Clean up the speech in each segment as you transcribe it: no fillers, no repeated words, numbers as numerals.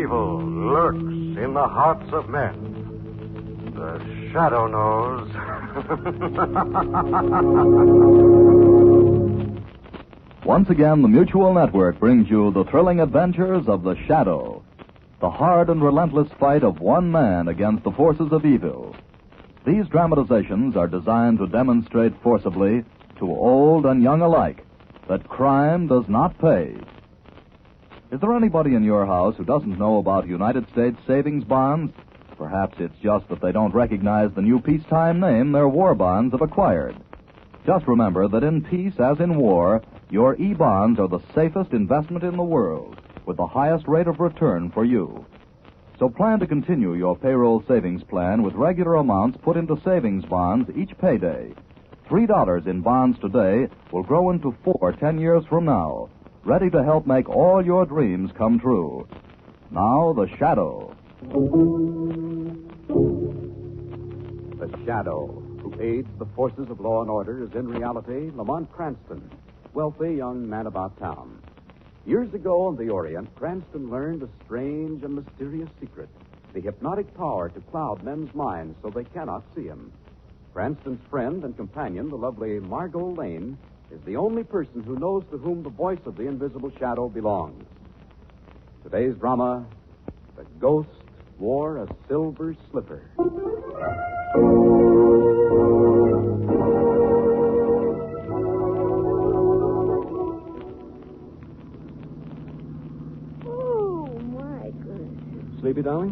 evil lurks in the hearts of men. The Shadow knows. Once again, the Mutual Network brings you the thrilling adventures of the Shadow, the hard and relentless fight of one man against the forces of evil. These dramatizations are designed to demonstrate forcibly to old and young alike that crime does not pay. Is there anybody in your house who doesn't know about United States savings bonds? Perhaps it's just that they don't recognize the new peacetime name their war bonds have acquired. Just remember that in peace as in war, your E-bonds are the safest investment in the world, with the highest rate of return for you. So plan to continue your payroll savings plan with regular amounts put into savings bonds each payday. $3 in bonds today will grow into $4 10 years from now, ready to help make all your dreams come true. Now, The Shadow. The Shadow, who aids the forces of law and order, is in reality Lamont Cranston, wealthy young man about town. Years ago on the Orient, Cranston learned a strange and mysterious secret, the hypnotic power to cloud men's minds so they cannot see him. Cranston's friend and companion, the lovely Margot Lane, is the only person who knows to whom the voice of the invisible Shadow belongs. Today's drama, The Ghost Wore a Silver Slipper. Sleepy, darling?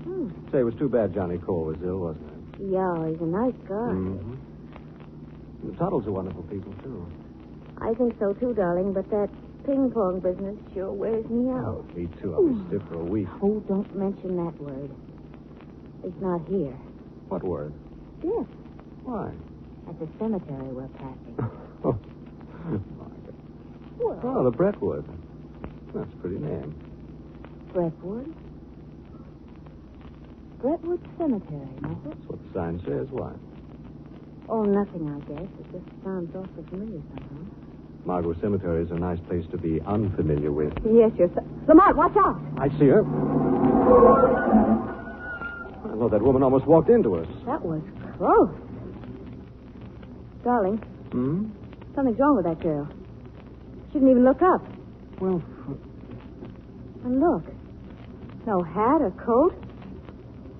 Mm-hmm. Say, it was too bad Johnny Cole was ill, wasn't it? Yeah, he's a nice guy. Mm-hmm. The Tuttles are wonderful people, too. I think so, too, darling, but that ping-pong business sure wears me out. Oh, me, too. I'll be stiff for a week. Oh, don't mention that word. It's not here. What word? Stiff. Why? At the cemetery we're passing. Oh, Well, oh, the Brentwood. That's a pretty name. Brentwood? Brentwood Cemetery, no? That's what the sign says. Why? Oh, nothing, I guess. It just sounds awfully familiar somehow. Margot Cemetery is a nice place to be unfamiliar with. Yes, Lamont, watch out! I see her. Oh, that woman almost walked into us. That was close. Darling, something's wrong with that girl. She didn't even look up. Well, And look. No hat or coat.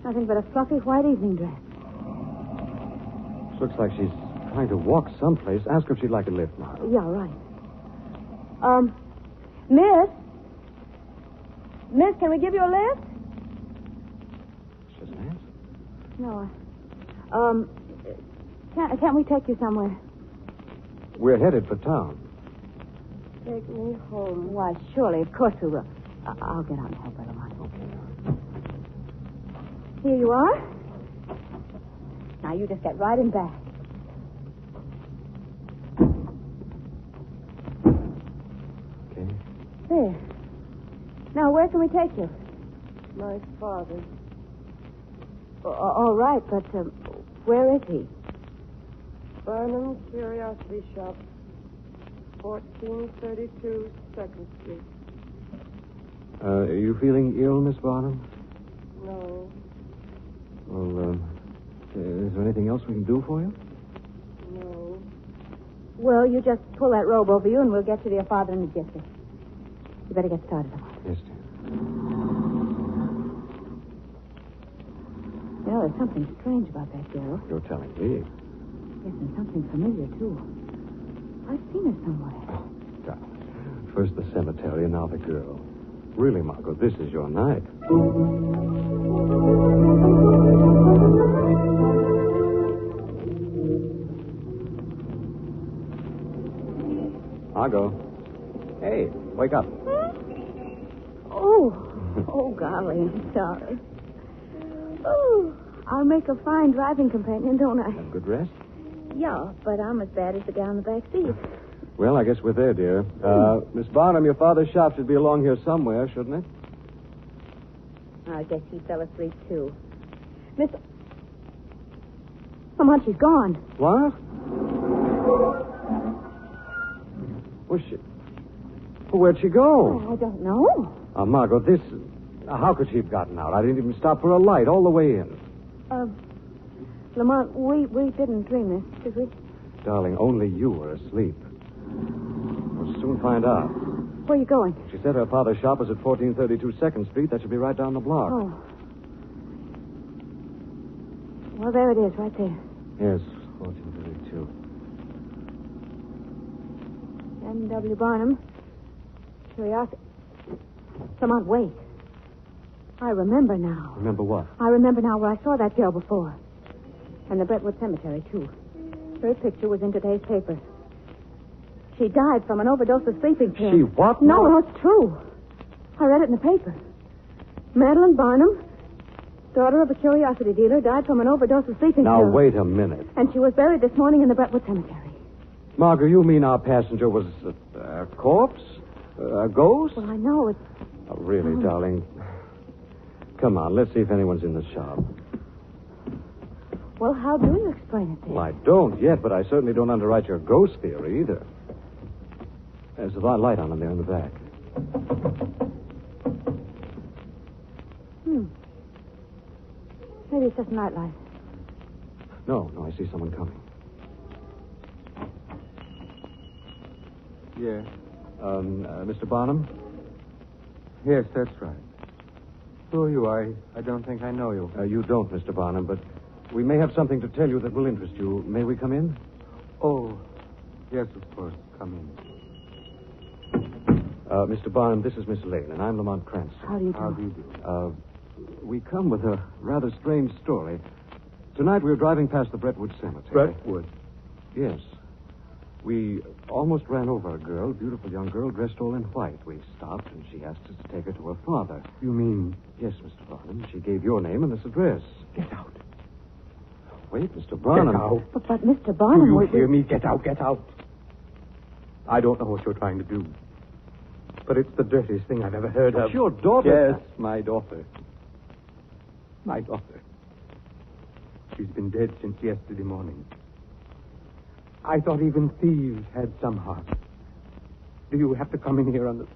Nothing but a fluffy white evening dress. looks like she's trying to walk someplace. Ask her if she'd like a lift, Margot. Yeah, right. Miss? Miss, can we give you a lift? She doesn't answer. No. Can't we take you somewhere? We're headed for town. Take me home. Why, surely, of course we will. I'll get out and help her, Lamont. Okay. Here you are. Now, you just get right in back. Okay. There. Now, where can we take you? My father. All right, but where is he? Barnum Curiosity Shop, 1432 2nd Street. Are you feeling ill, Miss Barnum? No, Well, is there anything else we can do for you? no. Well, you just pull that robe over you, and we'll get you to your father in a jiffy. You better get started, Lamont. Yes, dear. You know, there's something strange about that girl. You're telling me. Yes, and something familiar, too. I've seen her somewhere. Oh, God. First the cemetery, and now the girl. Really, Margot, this is your night. Margot. Hey, wake up. Oh, golly, I'm sorry. Oh, I'll make a fine driving companion, don't I? Have a good rest? Yeah, but I'm as bad as the guy in the back seat. Well, I guess we're there, dear. Miss Barnum, your father's shop should be along here somewhere, shouldn't it? I guess he fell asleep, too. Miss... Lamont, she's gone. What? Where'd she go? Oh, I don't know. Margot, this... How could she have gotten out? I didn't even stop for a light all the way in. Lamont, we didn't dream this, did we? Darling, only you were asleep. We'll soon find out. Where are you going? She said her father's shop was at 1432 2nd Street. That should be right down the block. Oh. Well, there it is, right there. Yes, 1432. N.W. Barnum. Curiosity. Lamont, wait. I remember now. Remember what? I remember now where I saw that girl before. And the Brentwood Cemetery, too. Her picture was in today's paper. She died from an overdose of sleeping pills. She what? No, it's true. I read it in the paper. Madeline Barnum, daughter of a curiosity dealer, died from an overdose of sleeping Now, pills. wait a minute. And she was buried this morning in the Brentwood Cemetery. Margot, you mean our passenger was a corpse? A ghost? Well, I know it's... Oh, really, darling. Come on, let's see if anyone's in the shop. Well, how do you explain it then? Well, I don't yet, but I certainly don't underwrite your ghost theory either. There's a light on in there in the back. Maybe it's just a nightlight. No, I see someone coming. Yes. Mr. Barnum? Yes, that's right. Who are you? I don't think I know you. You don't, Mr. Barnum, but we may have something to tell you that will interest you. May we come in? Oh, yes, of course. Come in. Mr. Barnum, this is Miss Lane, and I'm Lamont Cranston. How do you do? How do you do? We come with a rather strange story. Tonight we were driving past the Brentwood Cemetery. Brentwood? Yes. We almost ran over a girl, beautiful young girl, dressed all in white. We stopped, and she asked us to take her to her father. You mean... Yes, Mr. Barnum. She gave your name and this address. Get out. Wait, Mr. Barnum. Get out. But Mr. Barnum... Do you hear me? Get out, get out. I don't know what you're trying to do. But it's the dirtiest thing I've ever heard of. It's your daughter. Yes, my daughter. My daughter. She's been dead since yesterday morning. I thought even thieves had some heart. Do you have to come in here on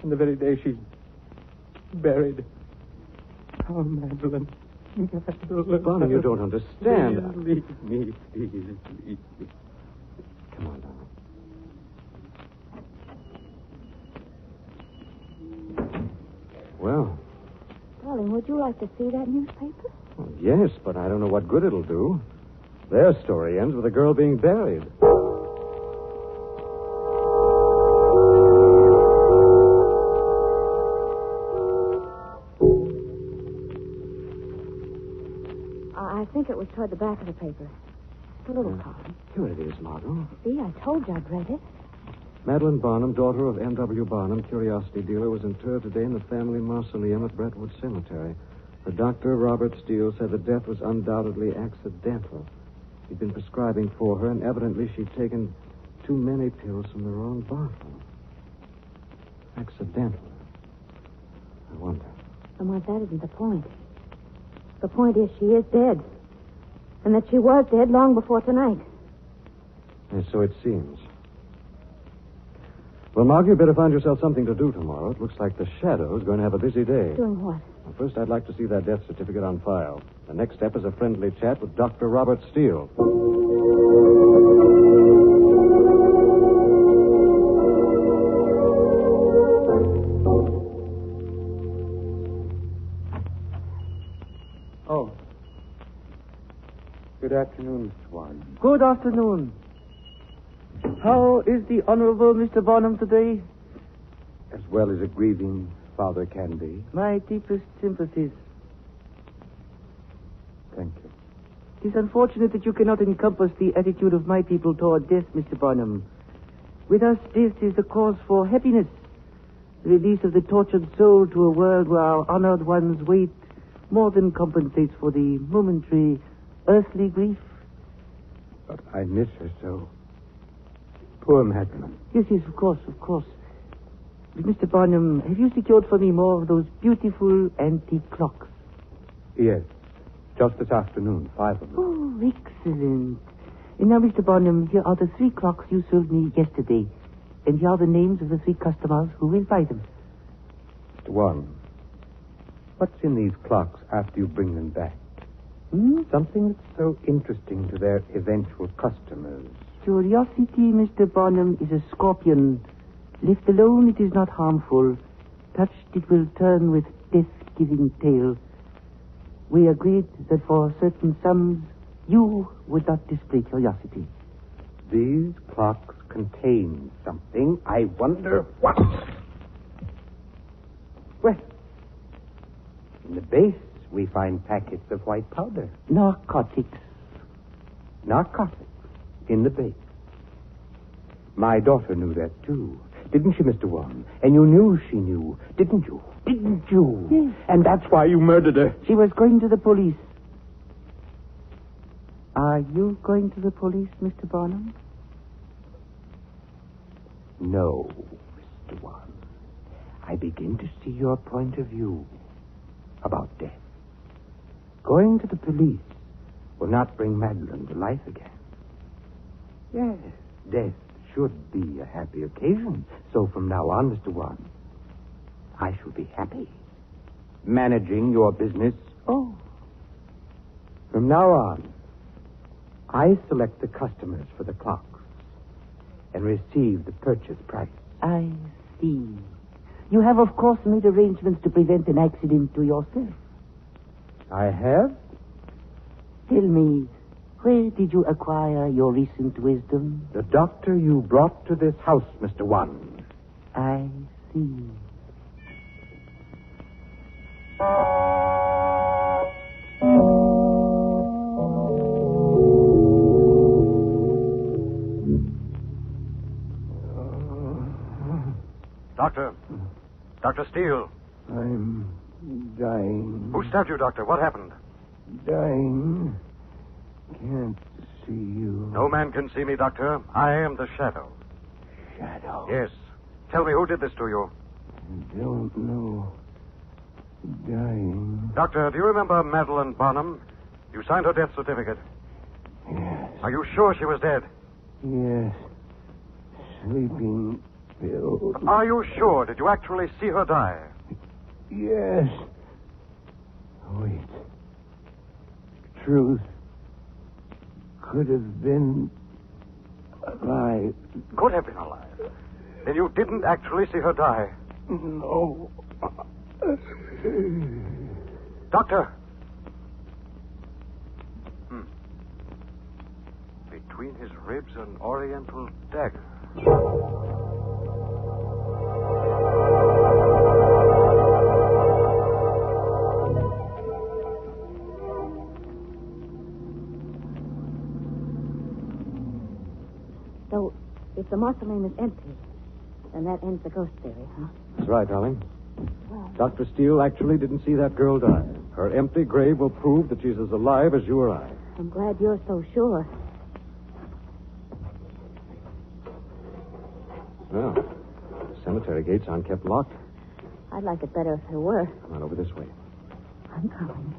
the very day she's buried? Oh, Madeline. Madeline. Barnum, you don't understand. Please leave me, please leave me. Come on, darling. Well, Darling, would you like to see that newspaper? yes, but I don't know what good it'll do. Their story ends with a girl being buried. I think it was toward the back of the paper. The little column. Here it is, Margot. See, I told you I'd read it. Madeline Barnum, daughter of N.W. Barnum, curiosity dealer, was interred today in the family mausoleum at Brentwood Cemetery. Her doctor, Robert Steele, said the death was undoubtedly accidental. He'd been prescribing for her, and evidently she'd taken too many pills from the wrong bottle. Accidental. I wonder. Lamont, that isn't the point. The point is she is dead. And that she was dead long before tonight. And so it seems. Well, Margie, you better find yourself something to do tomorrow. It looks like the Shadow's going to have a busy day. Doing what? Well, first, I'd like to see that death certificate on file. The next step is a friendly chat with Dr. Robert Steele. Oh. Good afternoon, Mr. Warren. Good afternoon. How is the Honorable Mr. Barnum today? As well as a grieving father can be. My deepest sympathies. Thank you. It is unfortunate that you cannot encompass the attitude of my people toward death, Mr. Barnum. With us, death is a cause for happiness. The release of the tortured soul to a world where our honored ones wait more than compensates for the momentary earthly grief. But I miss her so. Poor Madeline. Yes, of course, of course. But Mr. Barnum, have you secured for me more of those beautiful antique clocks? Yes. Just this afternoon, 5 of them. Oh, excellent. And now, Mr. Barnum, here are the 3 clocks you sold me yesterday. And here are the names of the 3 customers who will buy them. Mr. Warren, what's in these clocks after you bring them back? Something that's so interesting to their eventual customers. Curiosity, Mr. Barnum, is a scorpion. Left alone, it is not harmful. Touched, it will turn with death-giving tail. We agreed that for certain sums, you would not display curiosity. These clocks contain something. I wonder what. Well, in the base, we find packets of white powder. Narcotics. Narcotics in the base. My daughter knew that, too. Didn't she, Mr. Warren? And you knew she knew, didn't you? Didn't you? Yes. And that's why you murdered her. She was going to the police. Are you going to the police, Mr. Barnum? No, Mr. Warren. I begin to see your point of view about death. Going to the police will not bring Madeline to life again. Yes, death should be a happy occasion. So from now on, Mr. Warren, I shall be happy managing your business. Oh. From now on, I select the customers for the clocks and receive the purchase price. I see. You have, of course, made arrangements to prevent an accident to yourself. I have? Tell me, where did you acquire your recent wisdom? The doctor you brought to this house, Mr. Warren. I see. Doctor. Dr. Steele. I'm dying. Who stabbed you, Doctor? What happened? Dying. Can't see you. No man can see me, Doctor. I am the Shadow. Shadow? Yes. Tell me, who did this to you? I don't know. Dying. Doctor, do you remember Madeline Barnum? You signed her death certificate. Yes. Are you sure she was dead? Yes. Sleeping pills. Are you sure? Did you actually see her die? Yes. Wait. Truth could have been alive. Could have been alive. Then you didn't actually see her die. No. Doctor. Between his ribs, an oriental dagger. So, if the mausoleum is empty, then that ends the ghost theory, huh? That's right, darling. Well, Dr. Steele actually didn't see that girl die. Her empty grave will prove that she's as alive as you or I. I'm glad you're so sure. Well, the cemetery gates aren't kept locked. I'd like it better if there were. Come on over this way. I'm coming.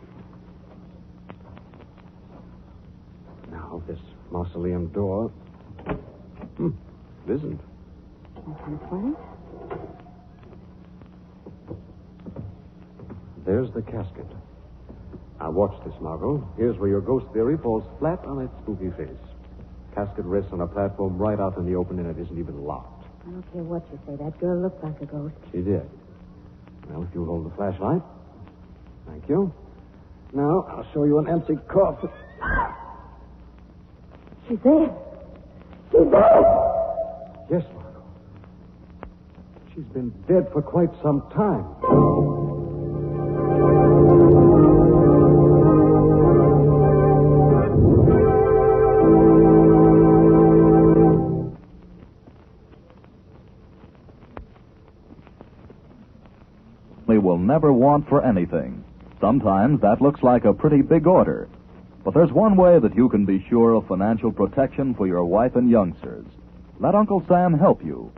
Now, this mausoleum door. It isn't. That's right. There's the casket. Now, watch this, Margot. Here's where your ghost theory falls flat on its spooky face. Casket rests on a platform right out in the open, and it isn't even locked. I don't care what you say. That girl looked like a ghost. She did. Well, if you'll hold the flashlight. Thank you. Now, I'll show you an empty coffin. She's there. She's there. Yes, Margot. She's been dead for quite some time. Will never want for anything. Sometimes that looks like a pretty big order. But there's one way that you can be sure of financial protection for your wife and youngsters. Let Uncle Sam help you.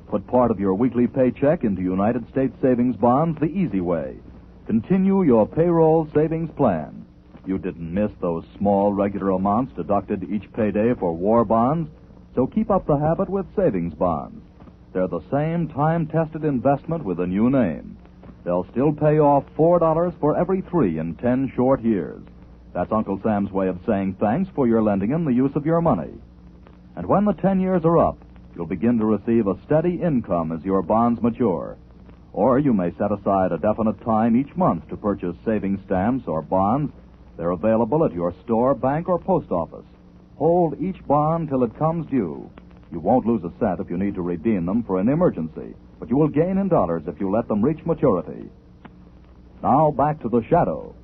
Put part of your weekly paycheck into United States savings bonds the easy way. Continue your payroll savings plan. You didn't miss those small regular amounts deducted each payday for war bonds, so keep up the habit with savings bonds. They're the same time-tested investment with a new name. they'll still pay off $4 for every 3 in 10 short years. That's Uncle Sam's way of saying thanks for your lending him the use of your money. And when the 10 years are up, you'll begin to receive a steady income as your bonds mature. Or you may set aside a definite time each month to purchase savings stamps or bonds. They're available at your store, bank, or post office. Hold each bond till it comes due. You won't lose a cent if you need to redeem them for an emergency, but you will gain in dollars if you let them reach maturity. Now back to the Shadow.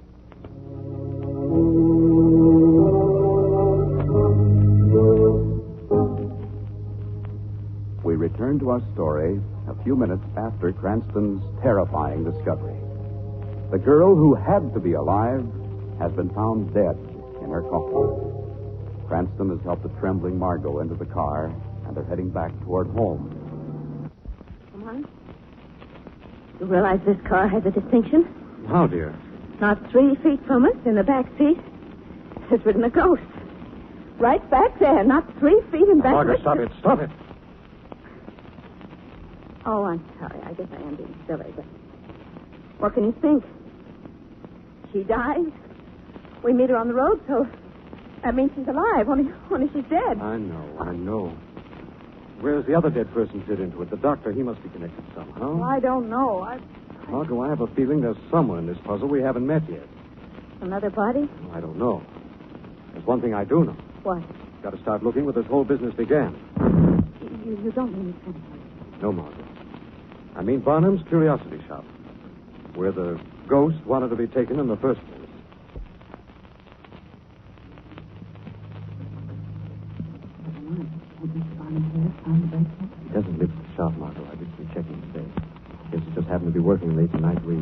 We return to our story a few minutes after Cranston's terrifying discovery. The girl who had to be alive has been found dead in her coffin. Cranston has helped the trembling Margot into the car, and they're heading back toward home. Come on. You realize this car has a distinction? How, dear? Not 3 feet from us, in the back seat, has ridden a ghost. Right back there, not 3 feet in back. Margaret, stop it. Stop it. Oh, I'm sorry. I guess I am being silly, but what can you think? She died. We meet her on the road, so that means she's alive, only she's dead. I know. Where's the other dead person fit into it? The doctor, he must be connected somehow. Well, I don't know. Margot, I have a feeling there's someone in this puzzle we haven't met yet. Another body? I don't know. There's one thing I do know. What? Got to start looking where this whole business began. You don't mean anything. No, Margaret. I mean Barnum's Curiosity Shop, where the ghost wanted to be taken in the first place. He doesn't live at the shop, Margot. I did some checking today. Guess he just happened to be working late tonight. We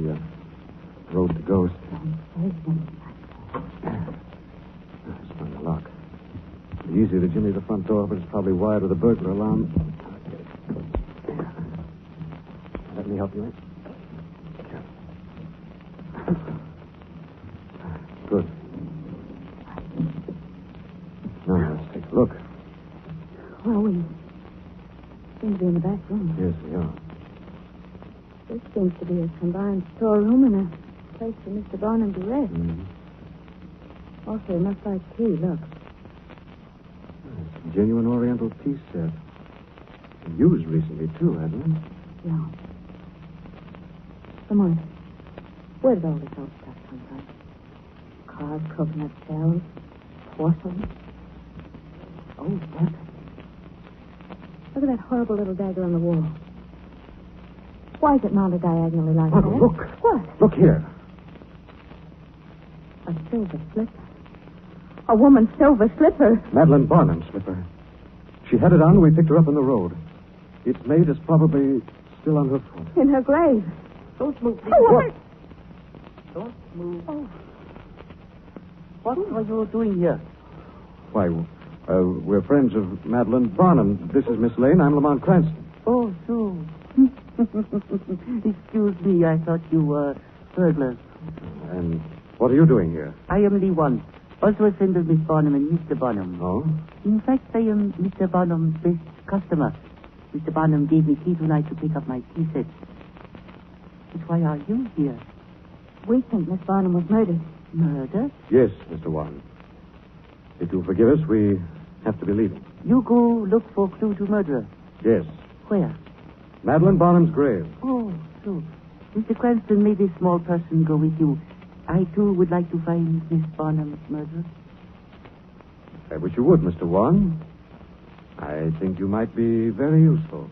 rode the ghost. It's on the lock. It's easy to jimmy the front door, but it's probably wired with a burglar alarm. Let me help you, Good. Now, let's take a look. Well, we seem to be in the back room. Yes, we are. This seems to be a combined storeroom and a place for Mr. Barnum to rest. Mm-hmm. Also, a much-like tea, look. It's a genuine Oriental tea set. Used recently, too, hasn't it? Yeah. Come on. Where did all this old stuff come from? Carved coconut shells, porcelain. Oh, weapons. Look at that horrible little dagger on the wall. Why is it mounted diagonally like Margot, that? look. What? Look here. A silver slipper. A woman's silver slipper. Madeline Barnum's slipper. She had it on when we picked her up on the road. Its mate is probably still on her foot. In her grave. Don't move, please. Oh, what? Don't move. Oh. What are you doing here? Why, we're friends of Madeline Barnum. This is Miss Lane. I'm Lamont Cranston. Oh, so. Excuse me, I thought you were burglars. And what are you doing here? I am Lee One, also a friend of Miss Barnum and Mr. Barnum. Oh? In fact, I am Mr. Barnum's best customer. Mr. Barnum gave me key tonight to pick up my tea set. But why are you here? We think Miss Barnum was murdered. Murder? Yes, Mr. Warren. If you'll forgive us, we have to be leaving. You go look for clue to murderer. Yes. Where? Madeline Barnum's grave. Oh, so. Mr. Cranston, may this small person go with you. I, too, would like to find Miss Barnum's murderer. I wish you would, Mr. Warren. I think you might be very useful.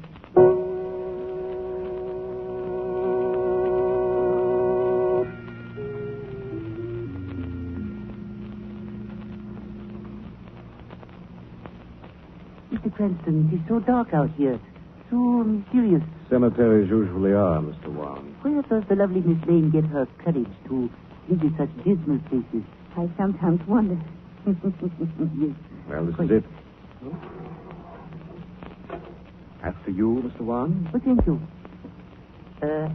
Mr. Cranston, it is so dark out here. So mysterious. Cemeteries usually are, Mr. Warren. Where does the lovely Miss Lane get her courage to visit such dismal places? I sometimes wonder. Yes. Well, this is it. After you, Mr. Warren? Oh, thank you.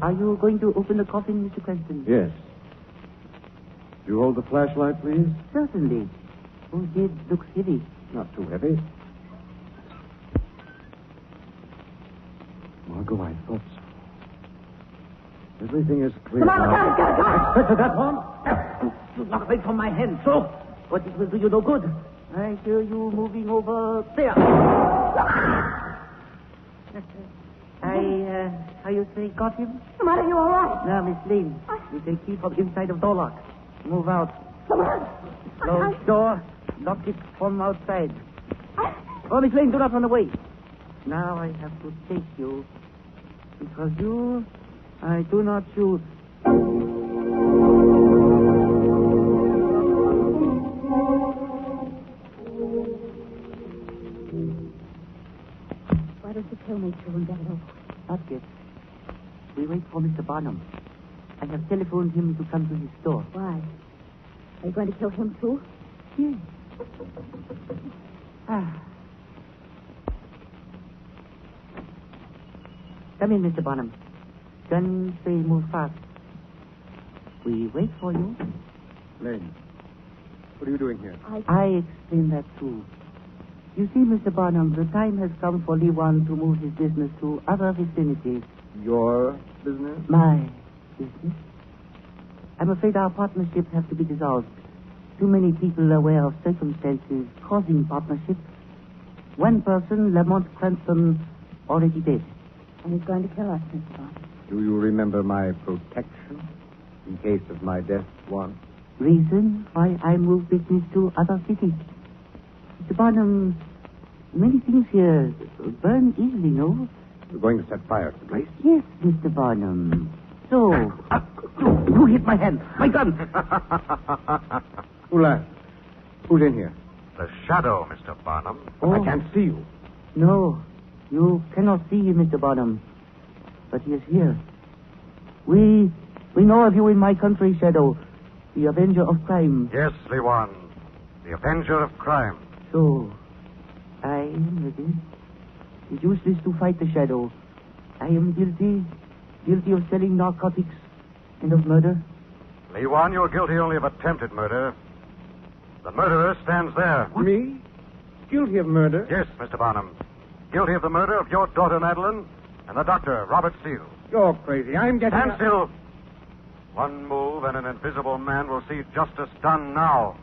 Are you going to open the coffin, Mr. Cranston? Yes. You hold the flashlight, please? Certainly. Oh, it looks heavy. Not too heavy. Margot, I thought so. Everything is clear. Come on, now. come on. Inspector, that one? You knock away from my hand, so. But it will do you no good. I hear you moving over there. How you say, got him? Come on, are you all right? Now, Miss Lane, you can keep up inside of door lock. Move out. Come on. Close door. Lock it from outside. Oh, Miss Lane, do not run away. Now I have to take you. Because I do not shoot. Why don't you kill me, too, and get it over? Not yet. We wait for Mr. Barnum. I have telephoned him to come to his store. Why? Are you going to kill him, too? Yes. Come in, Mr. Barnum. Gun say move fast. We wait for you. Lane, what are you doing here? I explain that too. You see, Mr. Barnum, the time has come for Lee Wan to move his business to other vicinities. Your business? My business? I'm afraid our partnership has to be dissolved. Too many people are aware of circumstances causing partnership. One person, Lamont Cranston, already dead. And he's going to kill us, Mr. Bond. Do you remember my protection in case of my death, Juan? Reason why I move business to other cities. Mr. Barnum, many things here burn easily, no? You're going to set fire to the place? Yes, Mr. Barnum. So, you hit my hand. My gun. Who laughed? Who's in here? The shadow, Mr. Barnum. Oh. I can't see you. No, you cannot see him, Mr. Barnum. But he is here. We know of you in my country, Shadow. The avenger of crime. Yes, Lee Wan. The avenger of crime. So, I am ready. It's useless to fight the Shadow. I am guilty of selling narcotics and of murder. Lee Wan, you're guilty only of attempted murder. The murderer stands there. Me? Guilty of murder? Yes, Mr. Barnum. Guilty of the murder of your daughter, Madeline, and the doctor, Robert Steele. You're crazy. I'm getting... Stand still. One move and an invisible man will see justice done now.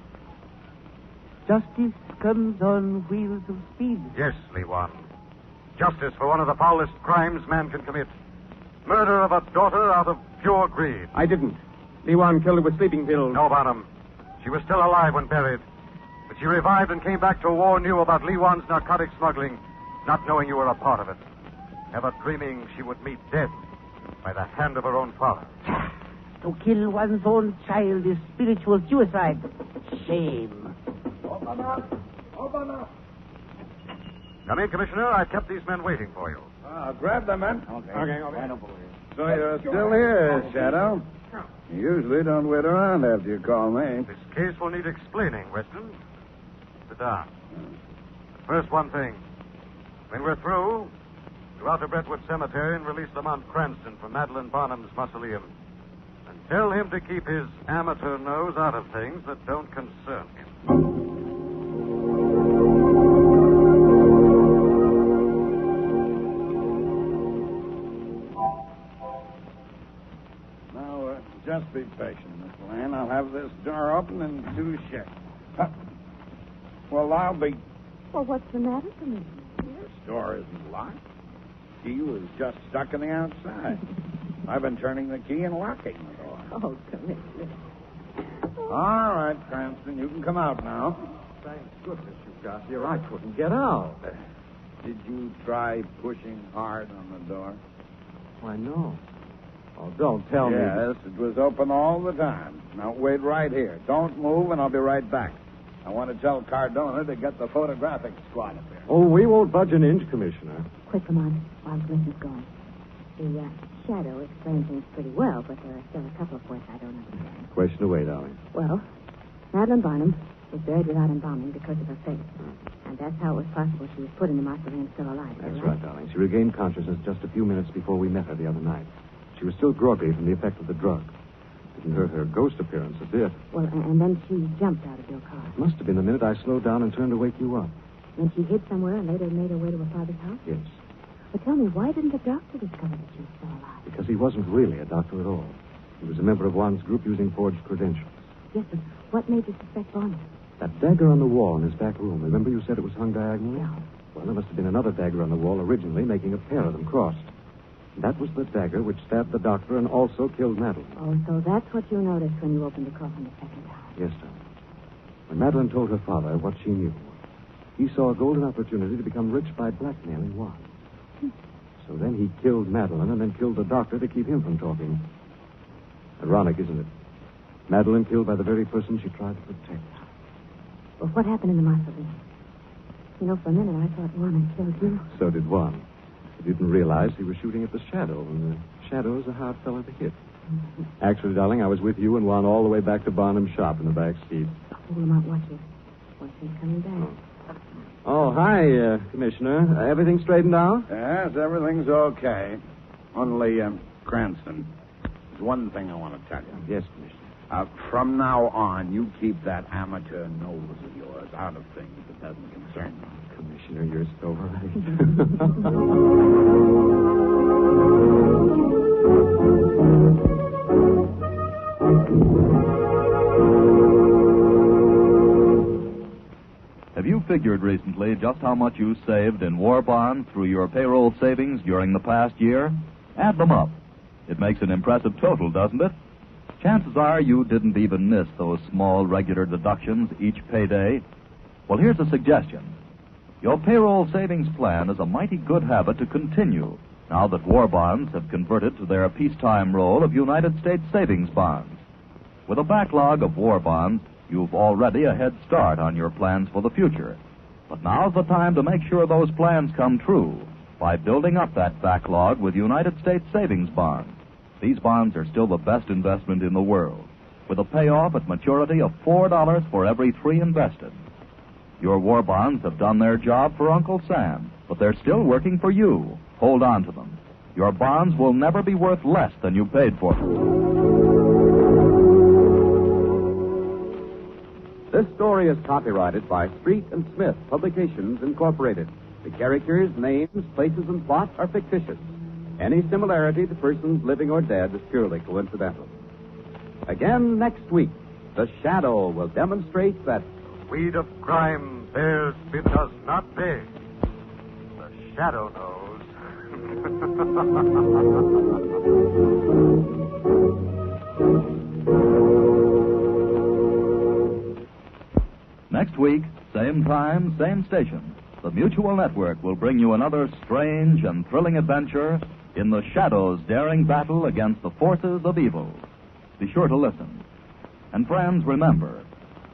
Justice comes on wheels of speed. Yes, Lee Wan. Justice for one of the foulest crimes man can commit. Murder of a daughter out of pure greed. I didn't. Lee Wan killed her with sleeping pills. No, Barnum. She was still alive when buried. But she revived and came back to warn you about Lee Wan's narcotic smuggling, not knowing you were a part of it. Never dreaming she would meet death by the hand of her own father. To kill one's own child is spiritual suicide. Shame. Open up! Open up! Come in, Commissioner. I kept these men waiting for you. Grab them, men. Okay. Okay. So you're still here, Shadow? You usually don't wait around after you call me. This case will need explaining, Weston. Sit down. First, one thing. When we're through, go out to Brentwood Cemetery and release Lamont Cranston from Madeline Barnum's mausoleum. And tell him to keep his amateur nose out of things that don't concern him. Just be patient, Miss Lane. I'll have this door open in 2 seconds. Well, I'll be... Well, what's the matter, Commissioner? This door isn't locked. Key was just stuck in the outside. I've been turning the key and locking the door. Oh, Commissioner. All right, Cranston, you can come out now. Thank goodness you got here. I couldn't get out. Did you try pushing hard on the door? Why, no. Oh, don't tell me. Yes, it was open all the time. Now, wait right here. Don't move, and I'll be right back. I want to tell Cardona to get the photographic squad up here. Oh, we won't budge an inch, Commissioner. Quick, come on, while Commissioner's gone. The shadow explains things pretty well, but there are still a couple of points I don't understand. Question away, darling. Well, Madeline Barnum was buried without embalming because of her fate. And that's how it was possible she was put in the mausoleum still alive. That's right, darling. She regained consciousness just a few minutes before we met her the other night. She was still groggy from the effect of the drug. Didn't hurt her ghost appearance a bit. Well, and then she jumped out of your car. It must have been the minute I slowed down and turned to wake you up. Then she hid somewhere and later made her way to her father's house? Yes. But tell me, why didn't the doctor discover that you were still alive? Because he wasn't really a doctor at all. He was a member of Juan's group using forged credentials. Yes, but what made you suspect Barnum? That dagger on the wall in his back room. Remember you said it was hung diagonally? No. Well, there must have been another dagger on the wall originally, making a pair of them crossed. That was the dagger which stabbed the doctor and also killed Madeline. Oh, so that's what you noticed when you opened the coffin the second time. Yes, sir. When Madeline told her father what she knew, he saw a golden opportunity to become rich by blackmailing Juan. So then he killed Madeline and then killed the doctor to keep him from talking. Ironic, isn't it? Madeline killed by the very person she tried to protect. Well, what happened in the mausoleum? You know, for a minute I thought Juan had killed you. So did Juan. He didn't realize he was shooting at the shadow, and the shadow's a hard fellow to hit. Actually, darling, I was with you and Juan all the way back to Barnum's shop in the back seat. Oh, Lamont, watch it. Watch him coming back. Oh, hi, Commissioner. Everything straightened out? Yes, everything's okay. Only, Cranston, there's one thing I want to tell you. Yes, Commissioner. From now on, you keep that amateur nose of yours out of things that doesn't concern you. Commissioner, you're so right. Have you figured recently just how much you saved in war bonds through your payroll savings during the past year? Add them up. It makes an impressive total, doesn't it? Chances are you didn't even miss those small regular deductions each payday. Well, here's a suggestion. Your payroll savings plan is a mighty good habit to continue now that war bonds have converted to their peacetime role of United States savings bonds. With a backlog of war bonds, you've already a head start on your plans for the future. But now's the time to make sure those plans come true by building up that backlog with United States savings bonds. These bonds are still the best investment in the world, with a payoff at maturity of $4 for every 3 invested. Your war bonds have done their job for Uncle Sam, but they're still working for you. Hold on to them. Your bonds will never be worth less than you paid for them. This story is copyrighted by Street and Smith Publications, Incorporated. The characters, names, places, and plot are fictitious. Any similarity to persons living or dead is purely coincidental. Again next week, The Shadow will demonstrate that Weed of crime bears it does not pay. The shadow knows. Next week, same time, same station, the Mutual Network will bring you another strange and thrilling adventure in the Shadow's daring battle against the forces of evil. Be sure to listen. And friends, remember,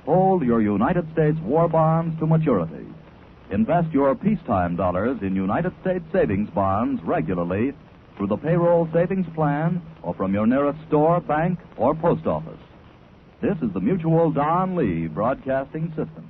hold your United States war bonds to maturity. Invest your peacetime dollars in United States savings bonds regularly through the payroll savings plan or from your nearest store, bank, or post office. This is the Mutual Don Lee Broadcasting System.